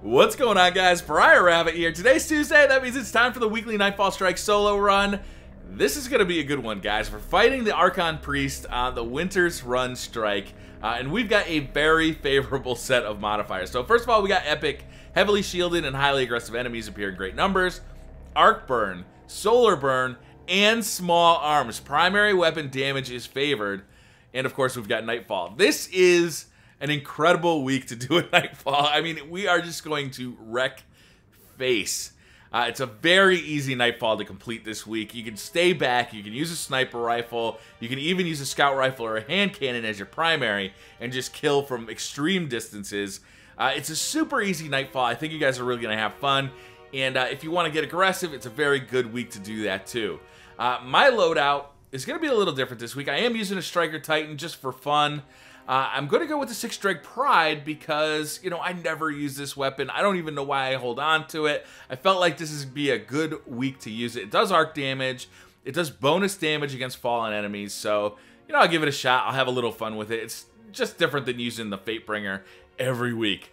What's going on, guys? Briar Rabbit here. Today's Tuesday. That means it's time for the weekly Nightfall Strike solo run. This is going to be a good one, guys. We're fighting the Archon Priest on the Winter's Run Strike. And we've got a very favorable set of modifiers. So first of all, we got epic, heavily shielded, and highly aggressive enemies appear in great numbers. Arc Burn, Solar Burn, and Small Arms. Primary weapon damage is favored. And of course, we've got Nightfall. This is an incredible week to do a Nightfall. I mean, we are just going to wreck face. It's a very easy Nightfall to complete this week. You can stay back, you can use a sniper rifle, you can even use a scout rifle or a hand cannon as your primary and just kill from extreme distances. It's a super easy Nightfall. I think you guys are really going to have fun. And if you want to get aggressive, it's a very good week to do that too. My loadout is going to be a little different this week. I am using a Striker Titan just for fun. I'm going to go with the 6-Dreg Pride because, you know, I never use this weapon. I don't even know why I hold on to it. I felt like this would be a good week to use it. It does arc damage. It does bonus damage against fallen enemies. So, you know, I'll give it a shot. I'll have a little fun with it. It's just different than using the Fatebringer every week.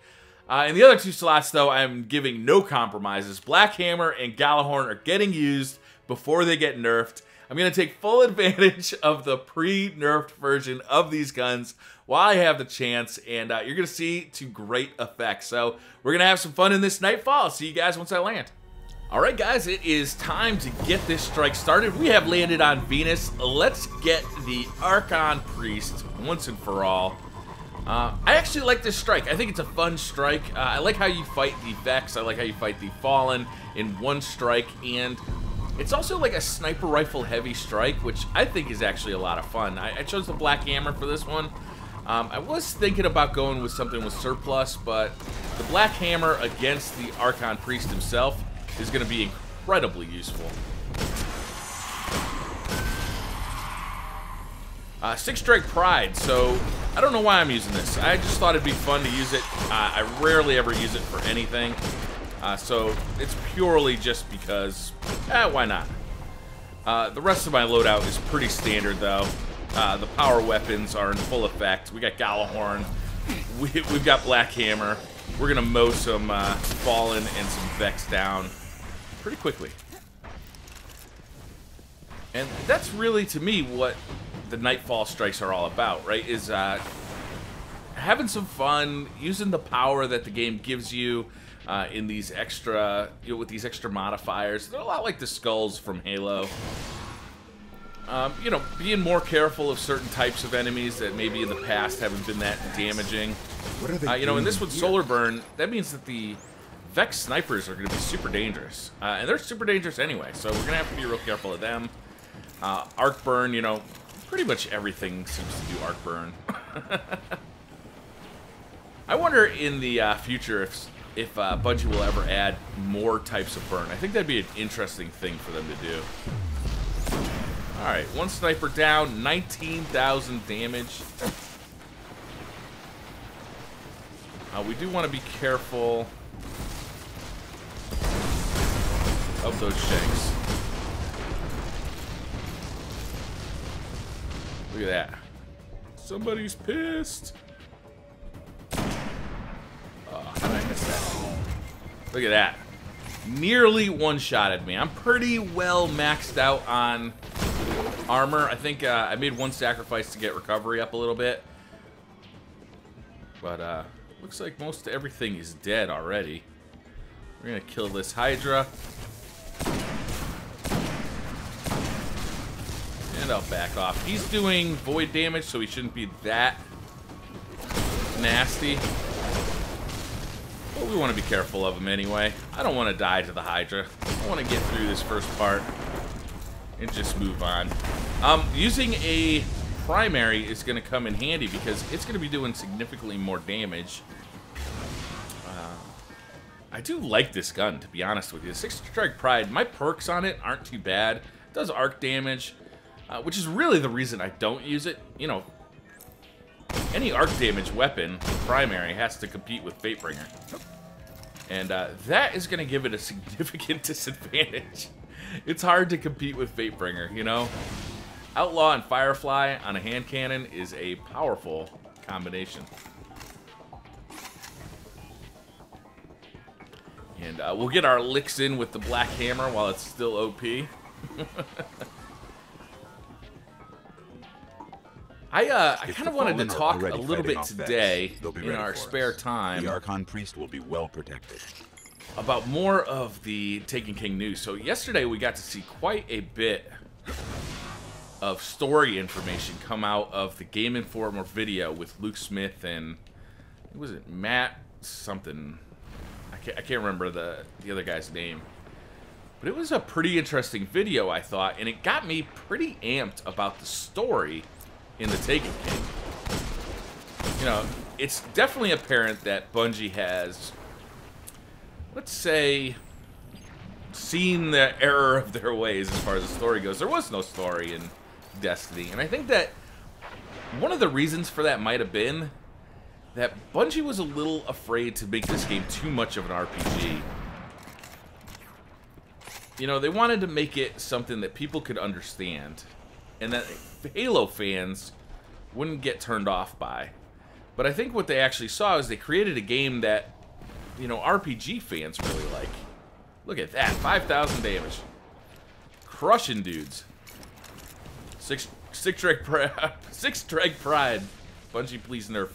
In the other two slots, though, I'm giving no compromises. Black Hammer and Galahorn are getting used before they get nerfed. I'm going to take full advantage of the pre-nerfed version of these guns while I have the chance, and you're going to see to great effect. So we're going to have some fun in this Nightfall. I'll see you guys once I land. Alright guys, it is time to get this strike started. We have landed on Venus. Let's get the Archon Priest once and for all. I actually like this strike. I think it's a fun strike. I like how you fight the Vex. I like how you fight the Fallen in one strike, and it's also like a sniper rifle heavy strike, which I think is actually a lot of fun. I chose the Black Hammer for this one. I was thinking about going with something with surplus, but the Black Hammer against the Archon Priest himself is going to be incredibly useful. 6-Dreg Pride, so I don't know why I'm using this. I just thought it'd be fun to use it. I rarely ever use it for anything. So it's purely just because, why not? The rest of my loadout is pretty standard, though. The power weapons are in full effect. We got Galahorn. We've got Black Hammer. We're going to mow some Fallen and some Vex down pretty quickly. And that's really, to me, what the Nightfall strikes are all about, right? Is having some fun, using the power that the game gives you. In these extra, with these extra modifiers. They're a lot like the skulls from Halo. You know, being more careful of certain types of enemies that maybe in the past haven't been that damaging. What are they you know, in this with Solar Burn, that means that the Vex snipers are going to be super dangerous. And they're super dangerous anyway, so we're going to have to be real careful of them. Arc Burn, you know, pretty much everything seems to do Arc Burn. I wonder in the future if Bungie will ever add more types of burn. I think that'd be an interesting thing for them to do. Alright, one sniper down, 19,000 damage. We do want to be careful of those shanks. Look at that. Somebody's pissed. How did I miss that? Look at that. Nearly one-shotted me. I'm pretty well maxed out on armor. I think I made one sacrifice to get recovery up a little bit. But looks like most everything is dead already. We're going to kill this Hydra. And I'll back off. He's doing void damage, so he shouldn't be that nasty. But we want to be careful of him anyway. I don't want to die to the Hydra. I want to get through this first part and just move on. Using a primary is going to come in handy because it's going to be doing significantly more damage. I do like this gun, to be honest with you. The 6-Dreg Pride, my perks on it aren't too bad. It does arc damage, which is really the reason I don't use it. You know, any arc damage weapon, primary, has to compete with Fatebringer. And that is going to give it a significant disadvantage. It's hard to compete with Fatebringer, you know? Outlaw and Firefly on a hand cannon is a powerful combination. And we'll get our licks in with the Black Hammer while it's still OP. I kind of wanted to talk a little bit today in our spare time. The Archon Priest will be well protected. About more of the Taken King news. So yesterday we got to see quite a bit of story information come out of the Game Informer video with Luke Smith and was it Matt something? I can't remember the other guy's name. But it was a pretty interesting video, I thought, and it got me pretty amped about the story in the Taken King. You know, it's definitely apparent that Bungie has, let's say, seen the error of their ways as far as the story goes. There was no story in Destiny, and I think that one of the reasons for that might have been that Bungie was a little afraid to make this game too much of an RPG. You know, they wanted to make it something that people could understand, and that Halo fans wouldn't get turned off by. But I think what they actually saw is they created a game that, you know, RPG fans really like. Look at that, 5,000 damage. Crushing dudes. Six strike pride. Bungie, please nerf.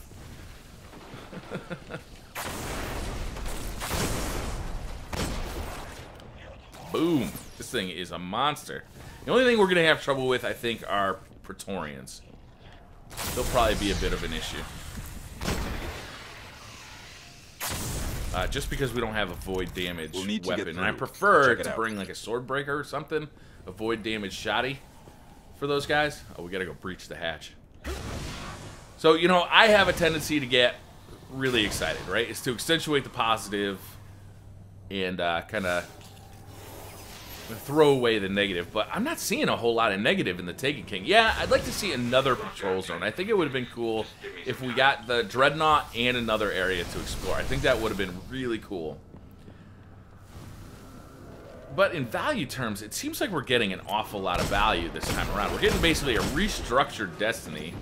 Boom. This thing is a monster. The only thing we're going to have trouble with, I think, are Praetorians. They'll probably be a bit of an issue. Just because we don't have a void damage weapon. And I prefer to bring like a sword breaker or something. A void damage shotty for those guys. Oh, we got to go breach the hatch. So, you know, I have a tendency to get really excited, right? It's to accentuate the positive and kind of throw away the negative, but I'm not seeing a whole lot of negative in the Taken King. Yeah, I'd like to see another patrol zone. I think it would have been cool if we got the Dreadnought and another area to explore. I think that would have been really cool. But in value terms, it seems like we're getting an awful lot of value this time around. We're getting basically a restructured Destiny,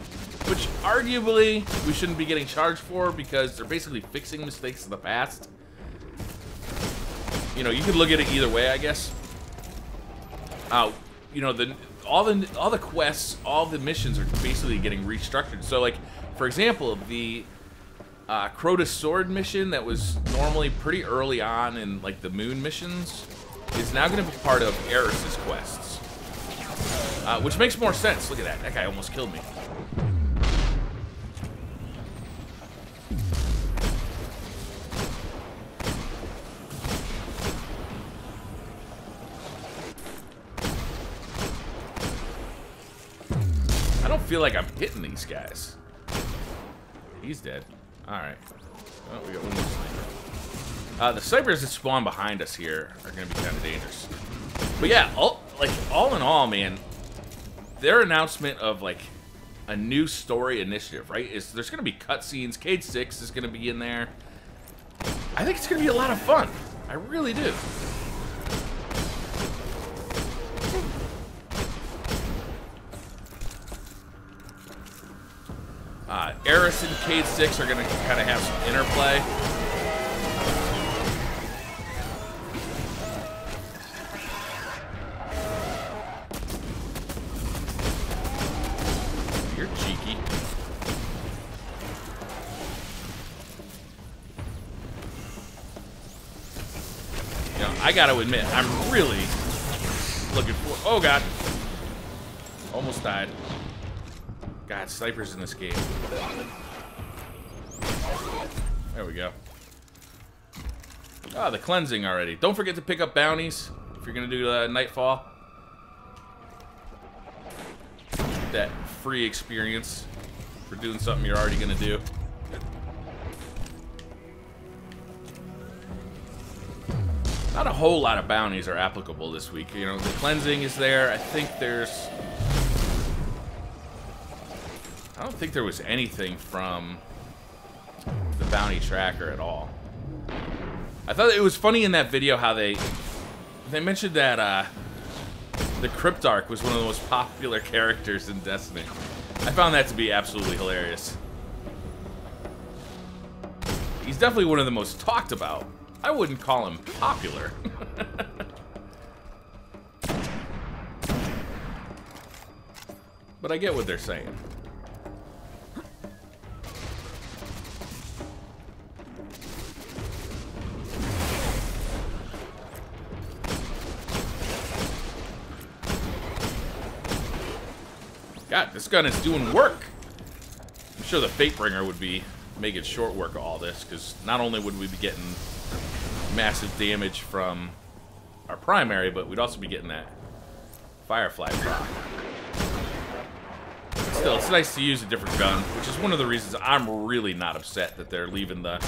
which arguably we shouldn't be getting charged for because they're basically fixing mistakes of the past. You know, you could look at it either way, I guess. You know, all the quests, all the missions are basically getting restructured. So, like, for example, the Crota's Sword mission that was normally pretty early on in, like, the Moon missions is now going to be part of Eris's quests. Which makes more sense. Look at that. That guy almost killed me. I don't feel like I'm hitting these guys. He's dead. Alright. Oh, we got one more sniper. The snipers that spawn behind us here are going to be kind of dangerous. But yeah, all in all, man, their announcement of, like, a new story initiative, right? There's going to be cutscenes. Cade 6 is going to be in there. I think it's going to be a lot of fun. I really do. Eris and Cade 6 are going to kind of have some interplay. You're cheeky. You know, I got to admit, I'm really looking for... Oh, God. Almost died. God, snipers in this game. There we go. Ah, the cleansing already. Don't forget to pick up bounties if you're going to do Nightfall. That free experience for doing something you're already going to do. Not a whole lot of bounties are applicable this week. You know, the cleansing is there. I think there's... I don't think there was anything from the bounty tracker at all. I thought it was funny in that video how they mentioned that the Cryptarch was one of the most popular characters in Destiny. I found that to be absolutely hilarious. He's definitely one of the most talked about I wouldn't call him popular. But I get what they're saying. God, this gun is doing work. I'm sure the Fatebringer would be making short work of all this, because not only would we be getting massive damage from our primary, but we'd also be getting that Firefly proc. Still, it's nice to use a different gun, which is one of the reasons I'm really not upset that they're leaving the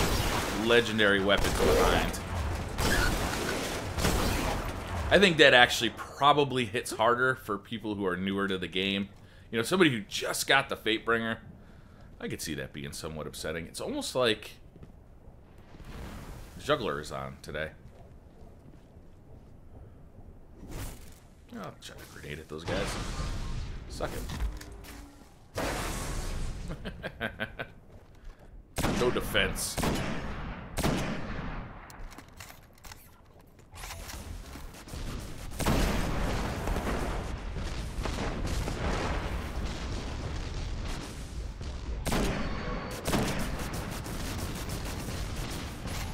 legendary weapons behind. I think that actually probably hits harder for people who are newer to the game. You know, somebody who just got the Fatebringer, I could see that being somewhat upsetting. It's almost like Juggler is on today. I'll try to grenade at those guys. Suck it. No defense.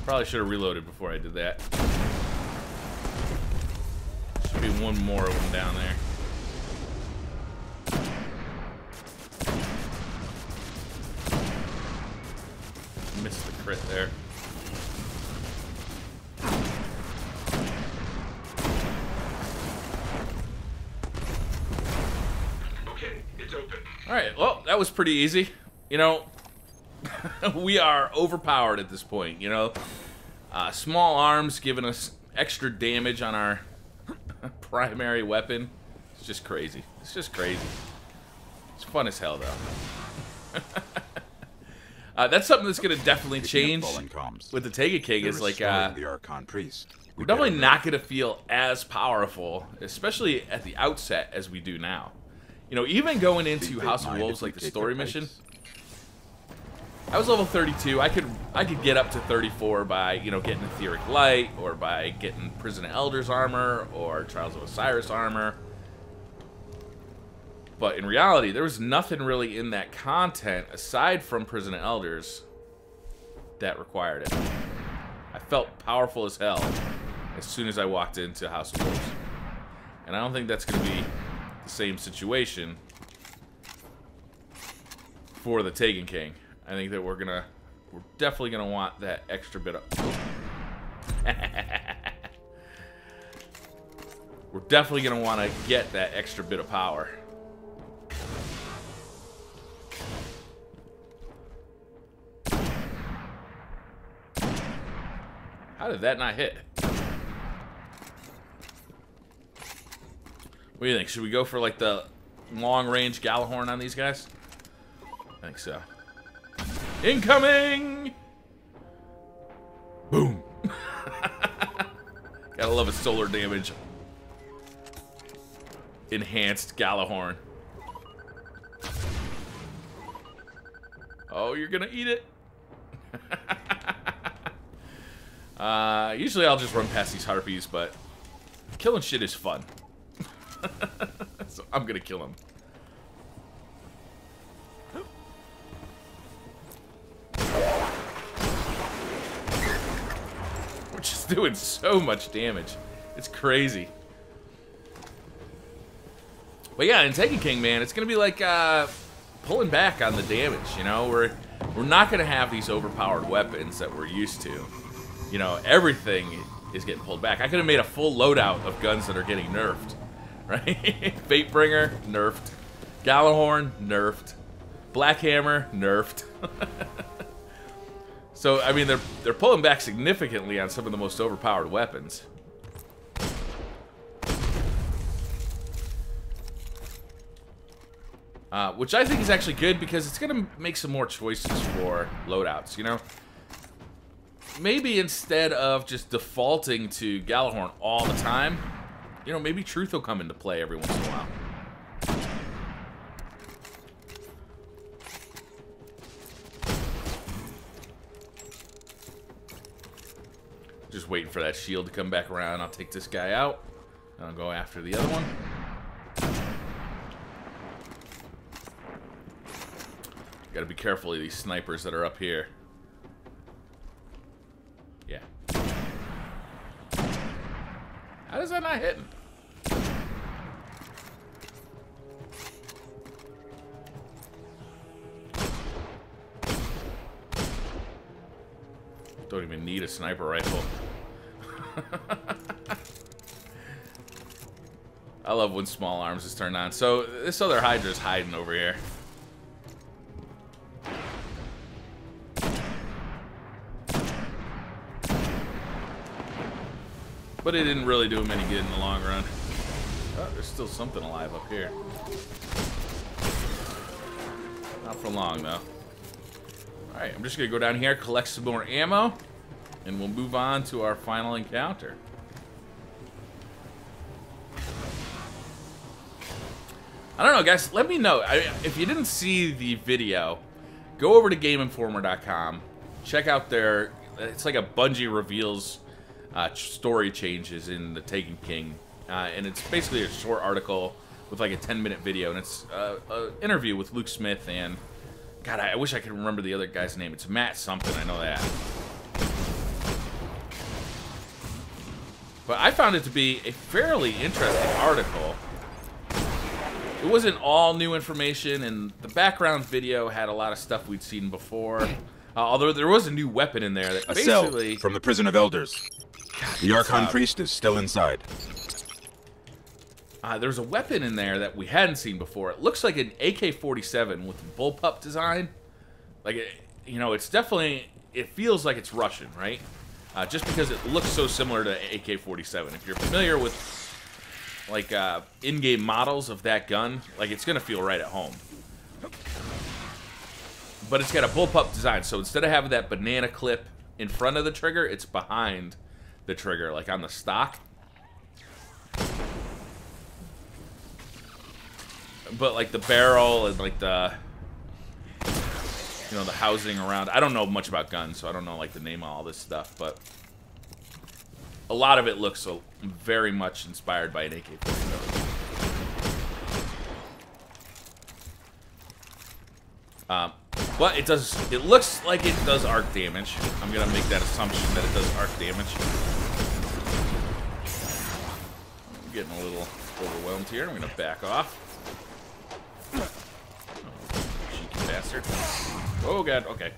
Probably should have reloaded before I did that. Should be one more of them down there. Missed the crit there. Okay, it's open. Alright, well, that was pretty easy. You know, we are overpowered at this point, you know. Small arms giving us extra damage on our primary weapon. It's just crazy. It's just crazy. It's fun as hell, though. That's something that's going to definitely change with the Taken King. Is like, the Archon Priest. we're definitely not going to feel as powerful, especially at the outset, as we do now. You know, even going into House of Wolves, like the story mission, I was level 32. I could get up to 34 by, you know, getting Etheric Light, or by getting Prison of Elders armor, or Trials of Osiris armor. But in reality, there was nothing really in that content, aside from Prison of Elders, that required it. I felt powerful as hell as soon as I walked into House of Wolves. And I don't think that's going to be the same situation for the Taken King. I think that we're definitely gonna want that extra bit of we're definitely gonna want to get that extra bit of power. How did that not hit? What do you think? Should we go for like the long range Galahorn on these guys? I think so. Incoming! Boom! Gotta love a solar damage enhanced Galahorn. Oh, you're gonna eat it. Usually I'll just run past these harpies, but killing shit is fun. So I'm gonna kill him. We're just doing so much damage. It's crazy. But yeah, in Taken King, man, it's gonna be like pulling back on the damage. You know, we're not gonna have these overpowered weapons that we're used to. You know, everything is getting pulled back. I could have made a full loadout of guns that are getting nerfed, right? Fatebringer nerfed, Galahorn nerfed, Blackhammer nerfed. So I mean, they're pulling back significantly on some of the most overpowered weapons. Which I think is actually good, because it's going to make some more choices for loadouts, you know? Maybe instead of just defaulting to Galahorn all the time, you know, maybe Truth will come into play every once in a while. Just waiting for that shield to come back around. I'll take this guy out. And I'll go after the other one. Gotta be careful of these snipers that are up here. Yeah. How is that not hitting? Don't even need a sniper rifle. I love when small arms is turned on. So this other Hydra's hiding over here. But it didn't really do him any good in the long run. Oh, there's still something alive up here. Not for long, though. Alright, I'm just going to go down here, collect some more ammo, and we'll move on to our final encounter. I don't know, guys. Let me know. If you didn't see the video, go over to GameInformer.com. Check out their... It's like a Bungie reveals... story changes in the Taken King, and it's basically a short article with like a 10-minute video, and it's an interview with Luke Smith and God, I wish I could remember the other guy's name. It's Matt something, I know that. But I found it to be a fairly interesting article. It wasn't all new information, and the background video had a lot of stuff we'd seen before. Although there was a new weapon in there that basically... cell from the prison of elders. The Archon priest is still inside. There's a weapon in there that we hadn't seen before. It looks like an AK-47 with bullpup design. Like, you know, it's definitely... It feels like it's Russian, right? Just because it looks so similar to AK-47. If you're familiar with, like, in-game models of that gun, like, it's going to feel right at home. But it's got a bullpup design, so instead of having that banana clip in front of the trigger, it's behind the trigger, like on the stock. But like the barrel and like the, you know, the housing around. I don't know much about guns, so I don't know like the name of all this stuff, but a lot of it looks so very much inspired by an AK-47. But it does. It looks like it does arc damage. I'm gonna make that assumption that it does arc damage. I'm getting a little overwhelmed here. I'm gonna back off. Oh, cheeky bastard! Oh god. Okay.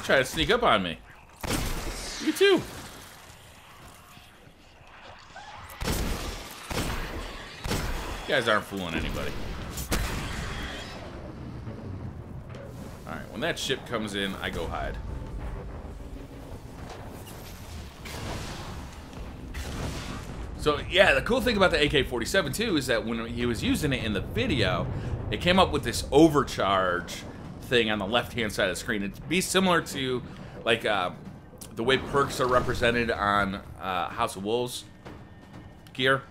Try to sneak up on me. You too. You guys aren't fooling anybody. Alright, when that ship comes in, I go hide. So, yeah, the cool thing about the AK-47 too is that when he was using it in the video, it came up with this overcharge thing on the left-hand side of the screen. It'd be similar to like the way perks are represented on House of Wolves gear.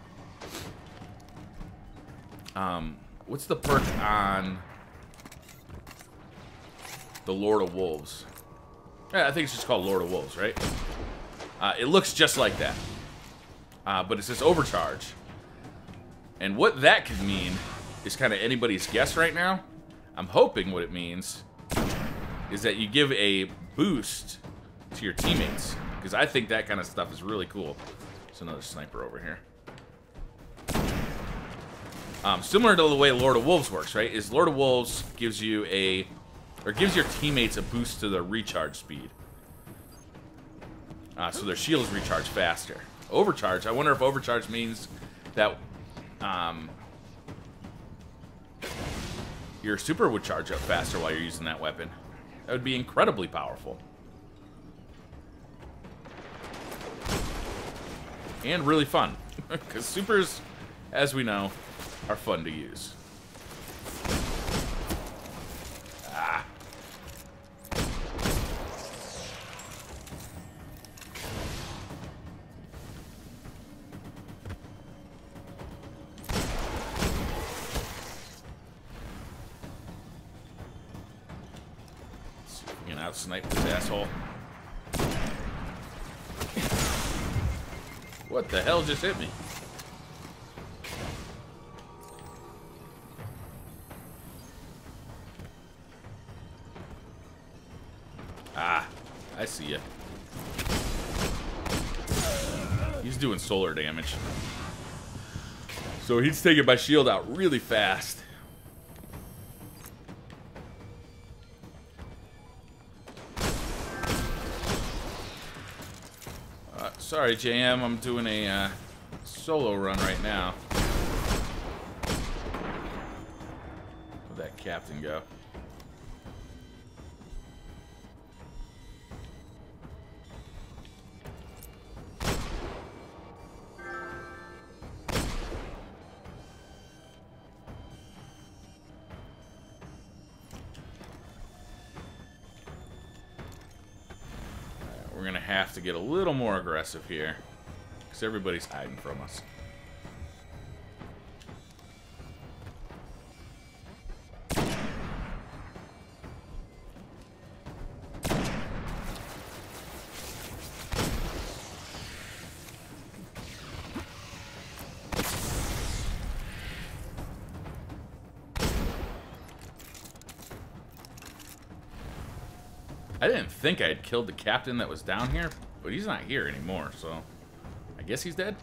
What's the perk on the Lord of Wolves? Yeah, I think it's just called Lord of Wolves, right? It looks just like that, but it says overcharge, and what that could mean is kind of anybody's guess right now. I'm hoping what it means is that you give a boost to your teammates, because I think that kind of stuff is really cool. There's another sniper over here. Similar to the way Lord of Wolves works, right? Is Lord of Wolves gives you gives your teammates a boost to their recharge speed. So their shields recharge faster. Overcharge, I wonder if overcharge means that your super would charge up faster while you're using that weapon. That would be incredibly powerful. And really fun. Because supers, as we know, are fun to use. Ah. outsnipe this asshole. What the hell just hit me? Ah, I see ya. He's doing solar damage. So he's taking my shield out really fast. Sorry, JM, I'm doing a solo run right now. Where'd that captain go? We're gonna have to get a little more aggressive here, because everybody's hiding from us. I didn't think I had killed the captain that was down here, but he's not here anymore, so I guess he's dead.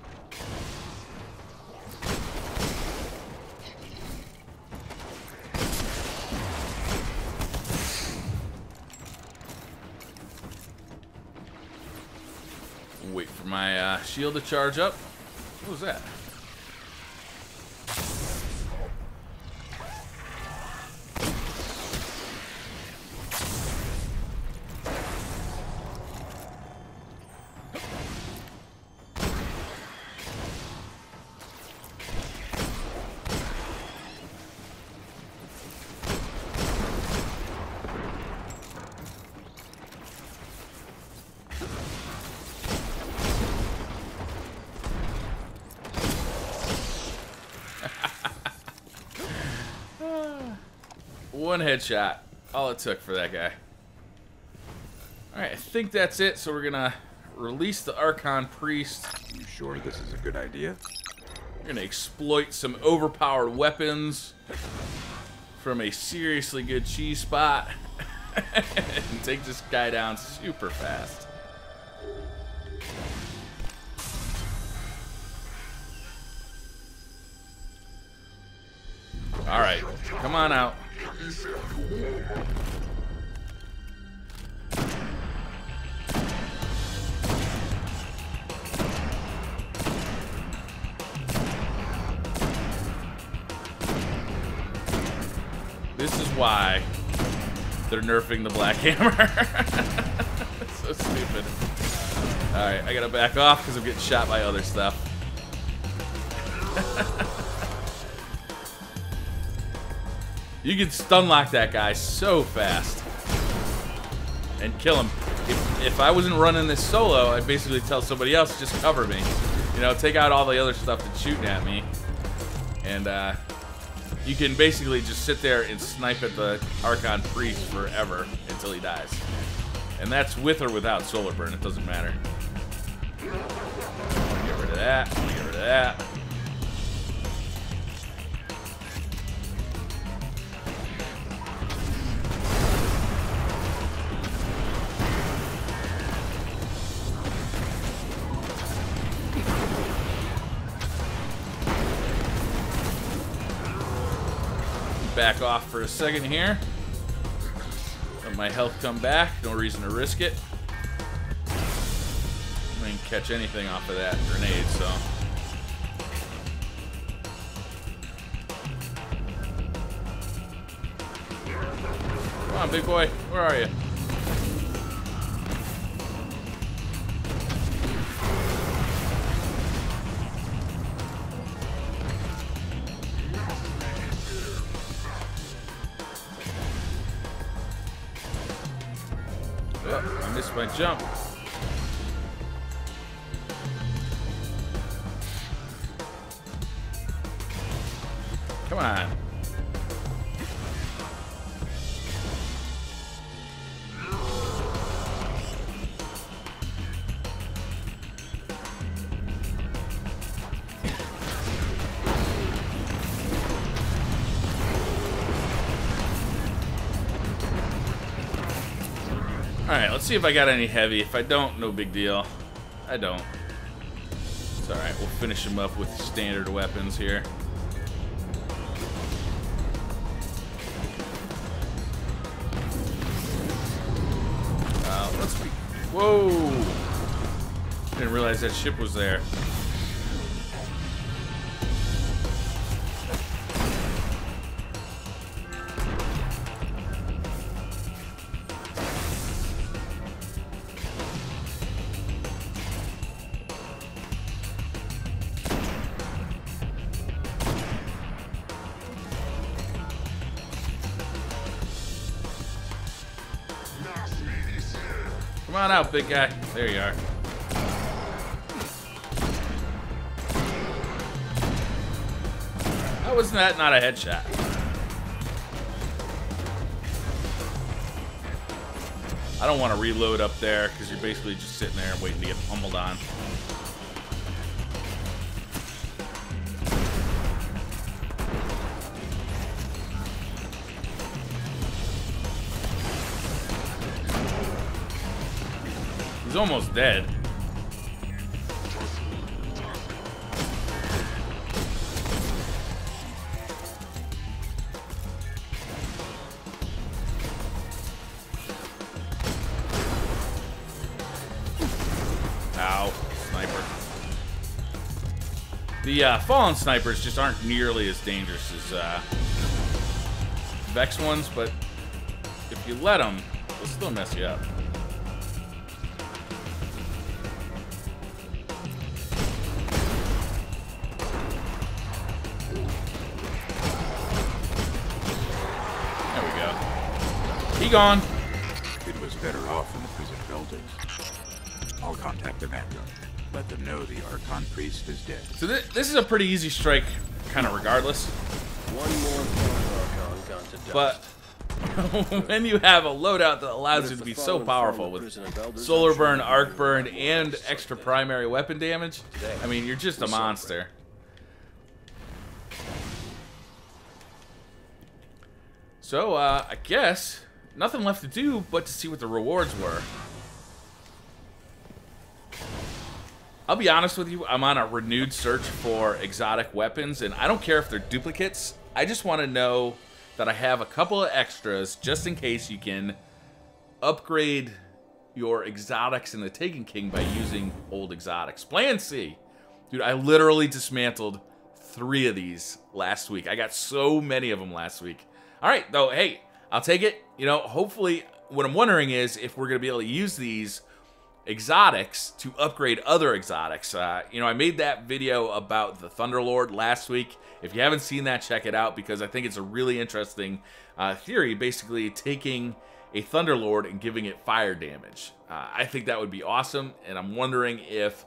Wait for my shield to charge up. What was that? One headshot. All it took for that guy. Alright, I think that's it. So we're gonna release the Archon Priest. You sure this is a good idea? We're gonna exploit some overpowered weapons from a seriously good cheese spot. And take this guy down super fast. Alright, come on out. This is why they're nerfing the Black Hammer. So stupid. Alright, I gotta back off because I'm getting shot by other stuff. You can stun lock that guy so fast and kill him. If I wasn't running this solo, I'd basically tell somebody else, just cover me. You know, take out all the other stuff that's shooting at me. And you can basically just sit there and snipe at the Archon Priest forever until he dies. And that's with or without solar burn, it doesn't matter. I'm gonna get rid of that, I'm gonna get rid of that. Back off for a second here. Let my health come back. No reason to risk it. I didn't catch anything off of that grenade, so. Come on, big boy. Where are you? Oh, I missed my jump. Come on. Alright, let's see if I got any heavy. If I don't, no big deal. I don't. It's alright, we'll finish him up with standard weapons here. Let's be... Whoa! Didn't realize that ship was there. Come on out, big guy. There you are. How was that not a headshot? I don't want to reload up there because you're basically just sitting there and waiting to get pummeled on. He's almost dead. Ow, sniper. The fallen snipers just aren't nearly as dangerous as Vex ones, but if you let them, they'll still mess you up. He gone. It was better off in the prison buildings. I'll contact the Vanguard. Let them know the Archon Priest is dead. So this is a pretty easy strike, kind of regardless. One more Archon gone to dust. But when you have a loadout that allows you to be so powerful with solar burn, arc burn, and extra primary weapon damage, I mean, you're just a monster. So, I guess nothing left to do but to see what the rewards were. I'll be honest with you, I'm on a renewed search for exotic weapons, and I don't care if they're duplicates. I just want to know that I have a couple of extras just in case you can upgrade your exotics in the Taken King by using old exotics. Plan C. Dude, I literally dismantled 3 of these last week. I got so many of them last week. All right, though, hey, I'll take it. You know, hopefully, what I'm wondering is if we're going to be able to use these exotics to upgrade other exotics. You know, I made that video about the Thunderlord last week. If you haven't seen that, check it out because I think it's a really interesting theory, basically taking a Thunderlord and giving it fire damage. I think that would be awesome, and I'm wondering if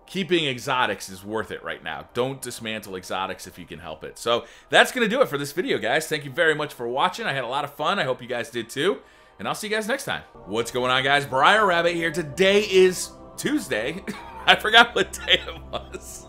keeping exotics is worth it right now. Don't dismantle exotics if you can help it. So that's going to do it for this video, guys. Thank you very much for watching. I had a lot of fun. I hope you guys did too. And I'll see you guys next time. What's going on, guys? Briar Rabbit here. Today is Tuesday. I forgot what day it was.